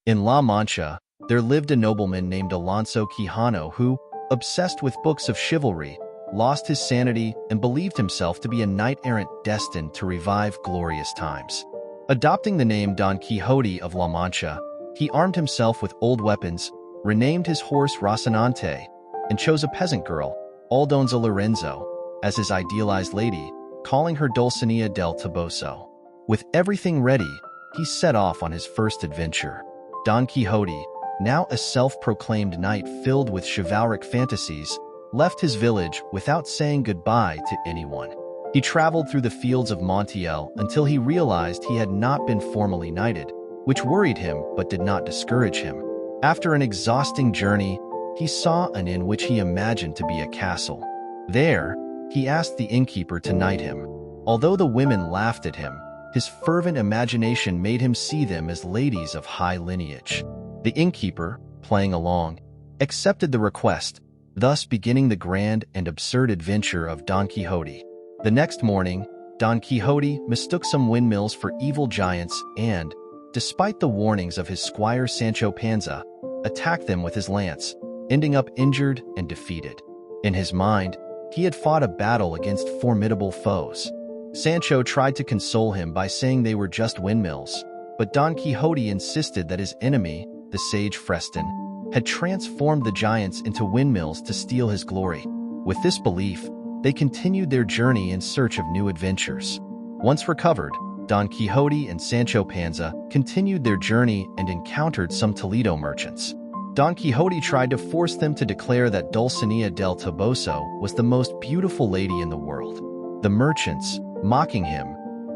In La Mancha, there lived a nobleman named Alonso Quijano who, obsessed with books of chivalry, lost his sanity and believed himself to be a knight-errant destined to revive glorious times. Adopting the name Don Quixote of La Mancha, he armed himself with old weapons, renamed his horse Rocinante, and chose a peasant girl, Aldonza Lorenzo, as his idealized lady, calling her Dulcinea del Toboso. With everything ready, he set off on his first adventure. Don Quixote, now a self-proclaimed knight filled with chivalric fantasies, left his village without saying goodbye to anyone. He traveled through the fields of Montiel until he realized he had not been formally knighted, which worried him but did not discourage him. After an exhausting journey, he saw an inn which he imagined to be a castle. There, he asked the innkeeper to knight him. Although the women laughed at him, his fervent imagination made him see them as ladies of high lineage. The innkeeper, playing along, accepted the request, thus beginning the grand and absurd adventure of Don Quixote. The next morning, Don Quixote mistook some windmills for evil giants and, despite the warnings of his squire Sancho Panza, attacked them with his lance, ending up injured and defeated. In his mind, he had fought a battle against formidable foes. Sancho tried to console him by saying they were just windmills, but Don Quixote insisted that his enemy, the sage Freston, had transformed the giants into windmills to steal his glory. With this belief, they continued their journey in search of new adventures. Once recovered, Don Quixote and Sancho Panza continued their journey and encountered some Toledo merchants. Don Quixote tried to force them to declare that Dulcinea del Toboso was the most beautiful lady in the world. The merchants, mocking him,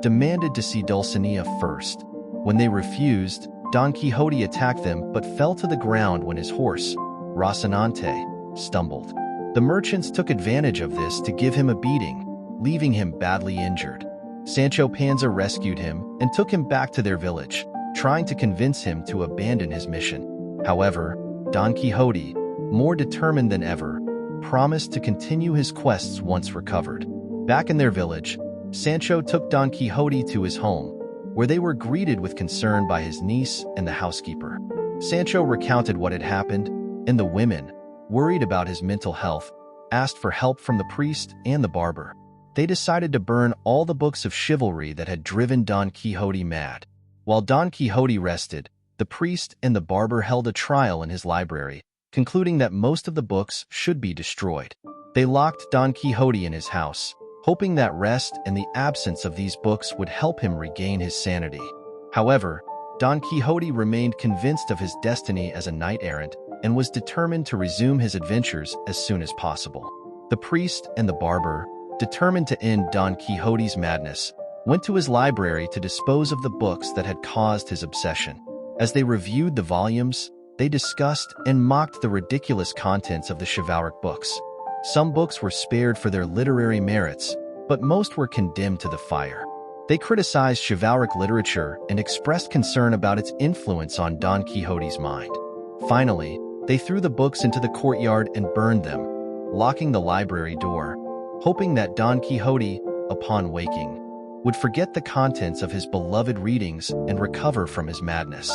demanded to see Dulcinea first. When they refused, Don Quixote attacked them but fell to the ground when his horse, Rocinante, stumbled. The merchants took advantage of this to give him a beating, leaving him badly injured. Sancho Panza rescued him and took him back to their village, trying to convince him to abandon his mission. However, Don Quixote, more determined than ever, promised to continue his quests once recovered. Back in their village, Sancho took Don Quixote to his home, where they were greeted with concern by his niece and the housekeeper. Sancho recounted what had happened, and the women, worried about his mental health, asked for help from the priest and the barber. They decided to burn all the books of chivalry that had driven Don Quixote mad. While Don Quixote rested, the priest and the barber held a trial in his library, concluding that most of the books should be destroyed. They locked Don Quixote in his house, hoping that rest and the absence of these books would help him regain his sanity. However, Don Quixote remained convinced of his destiny as a knight-errant and was determined to resume his adventures as soon as possible. The priest and the barber, determined to end Don Quixote's madness, went to his library to dispose of the books that had caused his obsession. As they reviewed the volumes, they discussed and mocked the ridiculous contents of the chivalric books. Some books were spared for their literary merits, but most were condemned to the fire. They criticized chivalric literature and expressed concern about its influence on Don Quixote's mind. Finally, they threw the books into the courtyard and burned them, locking the library door, hoping that Don Quixote, upon waking, would forget the contents of his beloved readings and recover from his madness.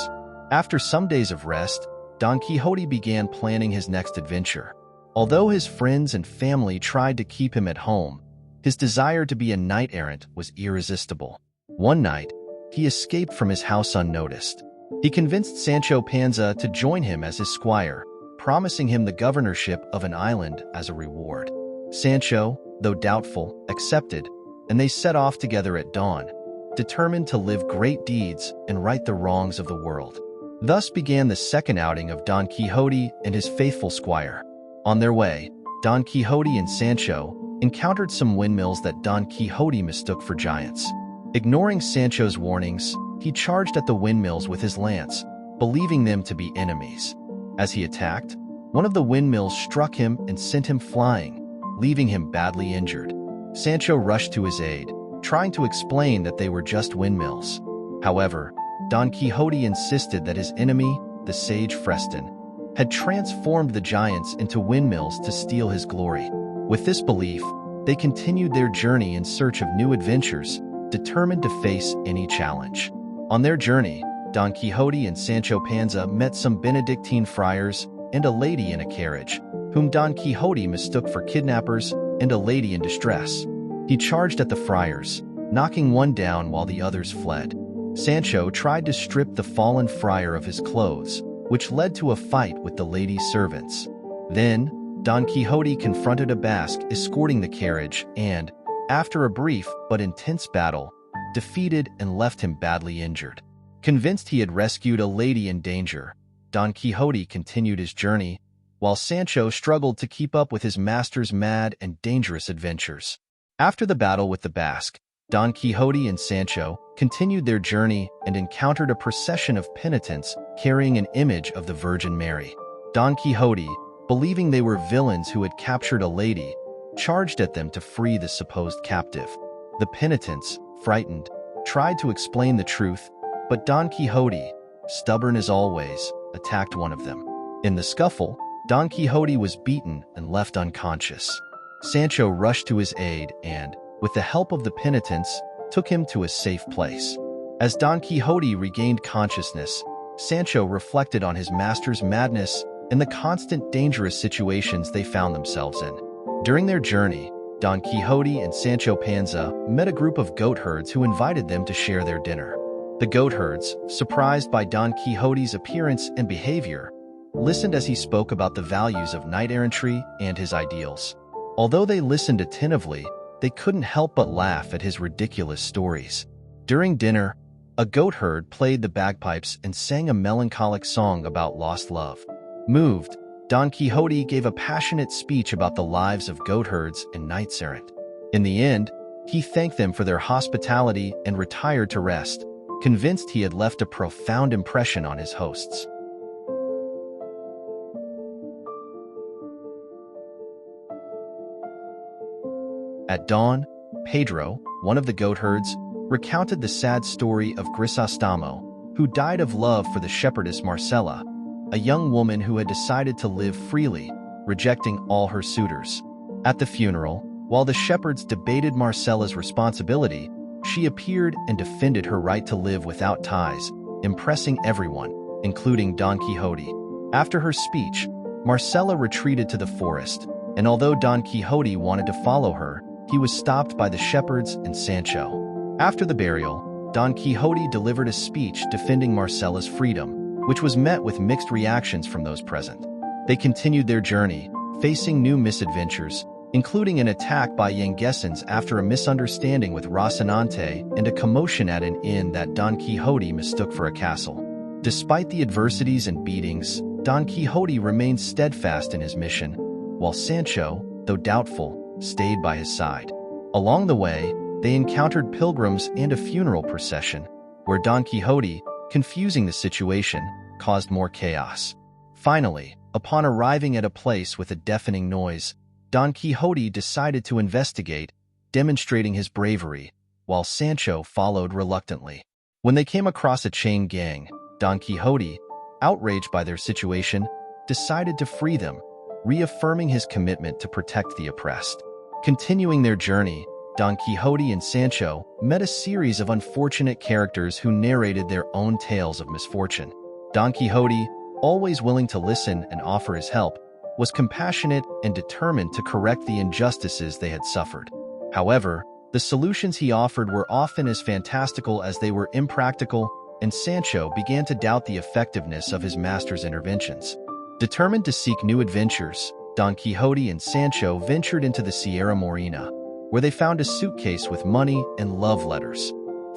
After some days of rest, Don Quixote began planning his next adventure. Although his friends and family tried to keep him at home, his desire to be a knight-errant was irresistible. One night, he escaped from his house unnoticed. He convinced Sancho Panza to join him as his squire, promising him the governorship of an island as a reward. Sancho, though doubtful, accepted, and they set off together at dawn, determined to live great deeds and right the wrongs of the world. Thus began the second outing of Don Quixote and his faithful squire. On their way, Don Quixote and Sancho encountered some windmills that Don Quixote mistook for giants. Ignoring Sancho's warnings, he charged at the windmills with his lance, believing them to be enemies. As he attacked, one of the windmills struck him and sent him flying, leaving him badly injured. Sancho rushed to his aid, trying to explain that they were just windmills. However, Don Quixote insisted that his enemy, the sage Freston, had transformed the giants into windmills to steal his glory. With this belief, they continued their journey in search of new adventures, determined to face any challenge. On their journey, Don Quixote and Sancho Panza met some Benedictine friars and a lady in a carriage, whom Don Quixote mistook for kidnappers and a lady in distress. He charged at the friars, knocking one down while the others fled. Sancho tried to strip the fallen friar of his clothes, which led to a fight with the lady's servants. Then, Don Quixote confronted a Basque escorting the carriage and, after a brief but intense battle, defeated and left him badly injured. Convinced he had rescued a lady in danger, Don Quixote continued his journey, while Sancho struggled to keep up with his master's mad and dangerous adventures. After the battle with the Basque, Don Quixote and Sancho continued their journey and encountered a procession of penitents carrying an image of the Virgin Mary. Don Quixote, believing they were villains who had captured a lady, charged at them to free the supposed captive. The penitents, frightened, tried to explain the truth, but Don Quixote, stubborn as always, attacked one of them. In the scuffle, Don Quixote was beaten and left unconscious. Sancho rushed to his aid and, with the help of the penitents, took him to a safe place. As Don Quixote regained consciousness, Sancho reflected on his master's madness and the constant dangerous situations they found themselves in. During their journey, Don Quixote and Sancho Panza met a group of goatherds who invited them to share their dinner. The goatherds, surprised by Don Quixote's appearance and behavior, listened as he spoke about the values of knight-errantry and his ideals. Although they listened attentively, they couldn't help but laugh at his ridiculous stories. During dinner, a goatherd played the bagpipes and sang a melancholic song about lost love. Moved, Don Quixote gave a passionate speech about the lives of goatherds and knights-errant. In the end, he thanked them for their hospitality and retired to rest, convinced he had left a profound impression on his hosts. At dawn, Pedro, one of the goatherds, recounted the sad story of Grisostamo, who died of love for the shepherdess Marcella, a young woman who had decided to live freely, rejecting all her suitors. At the funeral, while the shepherds debated Marcella's responsibility, she appeared and defended her right to live without ties, impressing everyone, including Don Quixote. After her speech, Marcella retreated to the forest, and although Don Quixote wanted to follow her, he was stopped by the shepherds and Sancho. After the burial, Don Quixote delivered a speech defending Marcella's freedom, which was met with mixed reactions from those present. They continued their journey, facing new misadventures, including an attack by Yanguesans after a misunderstanding with Rocinante and a commotion at an inn that Don Quixote mistook for a castle. Despite the adversities and beatings, Don Quixote remained steadfast in his mission, while Sancho, though doubtful, stayed by his side. Along the way, they encountered pilgrims and a funeral procession, where Don Quixote, confusing the situation, caused more chaos. Finally, upon arriving at a place with a deafening noise, Don Quixote decided to investigate, demonstrating his bravery, while Sancho followed reluctantly. When they came across a chain gang, Don Quixote, outraged by their situation, decided to free them, reaffirming his commitment to protect the oppressed. Continuing their journey, Don Quixote and Sancho met a series of unfortunate characters who narrated their own tales of misfortune. Don Quixote, always willing to listen and offer his help, was compassionate and determined to correct the injustices they had suffered. However, the solutions he offered were often as fantastical as they were impractical, and Sancho began to doubt the effectiveness of his master's interventions. Determined to seek new adventures, Don Quixote and Sancho ventured into the Sierra Morena, where they found a suitcase with money and love letters.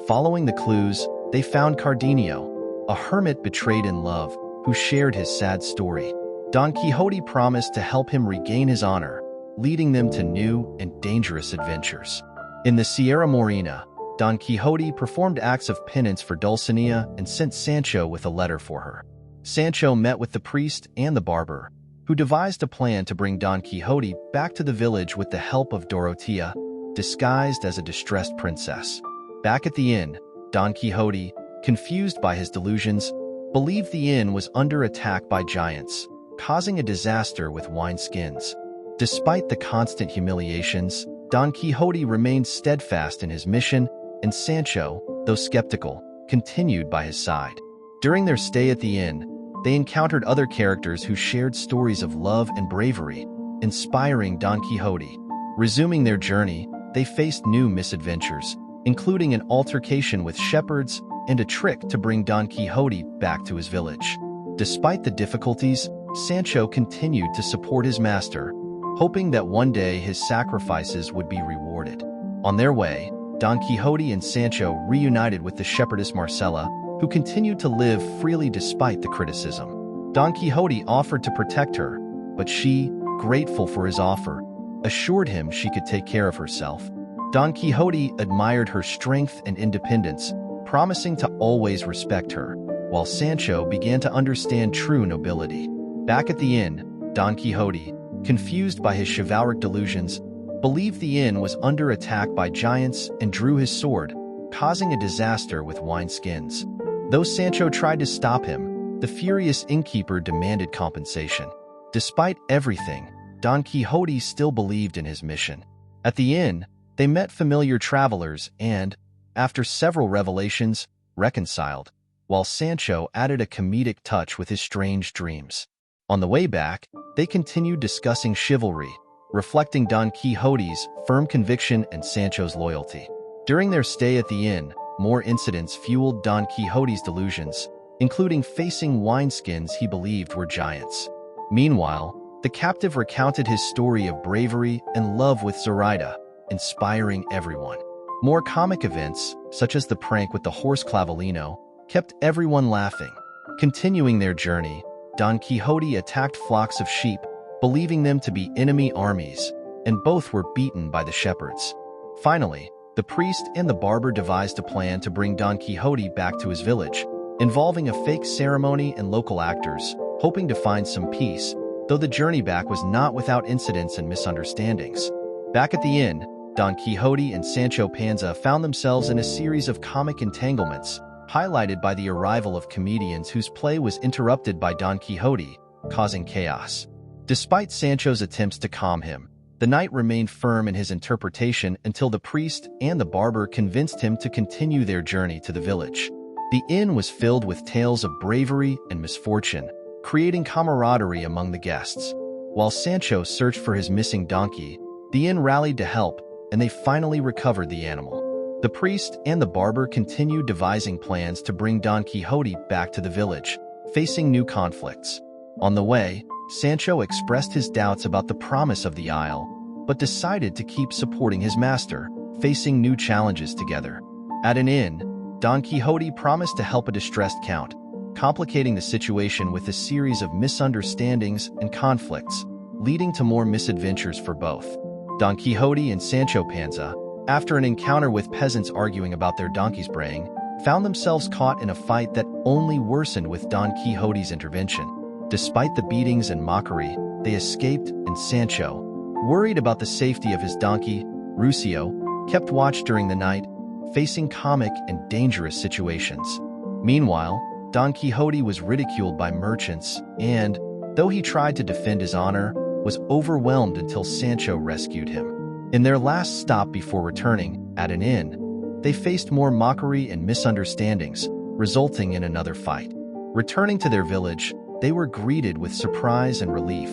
Following the clues, they found Cardenio, a hermit betrayed in love, who shared his sad story. Don Quixote promised to help him regain his honor, leading them to new and dangerous adventures. In the Sierra Morena, Don Quixote performed acts of penance for Dulcinea and sent Sancho with a letter for her. Sancho met with the priest and the barber, who devised a plan to bring Don Quixote back to the village with the help of Dorotea, disguised as a distressed princess. Back at the inn, Don Quixote, confused by his delusions, believed the inn was under attack by giants, causing a disaster with wineskins. Despite the constant humiliations, Don Quixote remained steadfast in his mission, and Sancho, though skeptical, continued by his side. During their stay at the inn, they encountered other characters who shared stories of love and bravery, inspiring Don Quixote. Resuming their journey, they faced new misadventures, including an altercation with shepherds and a trick to bring Don Quixote back to his village. Despite the difficulties, Sancho continued to support his master, hoping that one day his sacrifices would be rewarded. On their way, Don Quixote and Sancho reunited with the shepherdess Marcela, who continued to live freely despite the criticism. Don Quixote offered to protect her, but she, grateful for his offer, assured him she could take care of herself. Don Quixote admired her strength and independence, promising to always respect her, while Sancho began to understand true nobility. Back at the inn, Don Quixote, confused by his chivalric delusions, believed the inn was under attack by giants and drew his sword, causing a disaster with wineskins. Though Sancho tried to stop him, the furious innkeeper demanded compensation. Despite everything, Don Quixote still believed in his mission. At the inn, they met familiar travelers and, after several revelations, reconciled, while Sancho added a comedic touch with his strange dreams. On the way back, they continued discussing chivalry, reflecting Don Quixote's firm conviction and Sancho's loyalty. During their stay at the inn, more incidents fueled Don Quixote's delusions, including facing wineskins he believed were giants. Meanwhile, the captive recounted his story of bravery and love with Zoraida, inspiring everyone. More comic events, such as the prank with the horse Clavelino, kept everyone laughing. Continuing their journey, Don Quixote attacked flocks of sheep, believing them to be enemy armies, and both were beaten by the shepherds. Finally, the priest and the barber devised a plan to bring Don Quixote back to his village, involving a fake ceremony and local actors, hoping to find some peace, though the journey back was not without incidents and misunderstandings. Back at the inn, Don Quixote and Sancho Panza found themselves in a series of comic entanglements, highlighted by the arrival of comedians whose play was interrupted by Don Quixote, causing chaos. Despite Sancho's attempts to calm him, the knight remained firm in his interpretation until the priest and the barber convinced him to continue their journey to the village. The inn was filled with tales of bravery and misfortune, creating camaraderie among the guests. While Sancho searched for his missing donkey, the inn rallied to help, and they finally recovered the animal. The priest and the barber continued devising plans to bring Don Quixote back to the village, facing new conflicts. On the way, Sancho expressed his doubts about the promise of the isle, but decided to keep supporting his master, facing new challenges together. At an inn, Don Quixote promised to help a distressed count, complicating the situation with a series of misunderstandings and conflicts, leading to more misadventures for both. Don Quixote and Sancho Panza, after an encounter with peasants arguing about their donkeys braying, found themselves caught in a fight that only worsened with Don Quixote's intervention. Despite the beatings and mockery, they escaped, and Sancho, worried about the safety of his donkey, Rusio, kept watch during the night, facing comic and dangerous situations. Meanwhile, Don Quixote was ridiculed by merchants and, though he tried to defend his honor, was overwhelmed until Sancho rescued him. In their last stop before returning, at an inn, they faced more mockery and misunderstandings, resulting in another fight. Returning to their village, they were greeted with surprise and relief,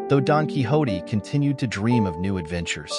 though Don Quixote continued to dream of new adventures.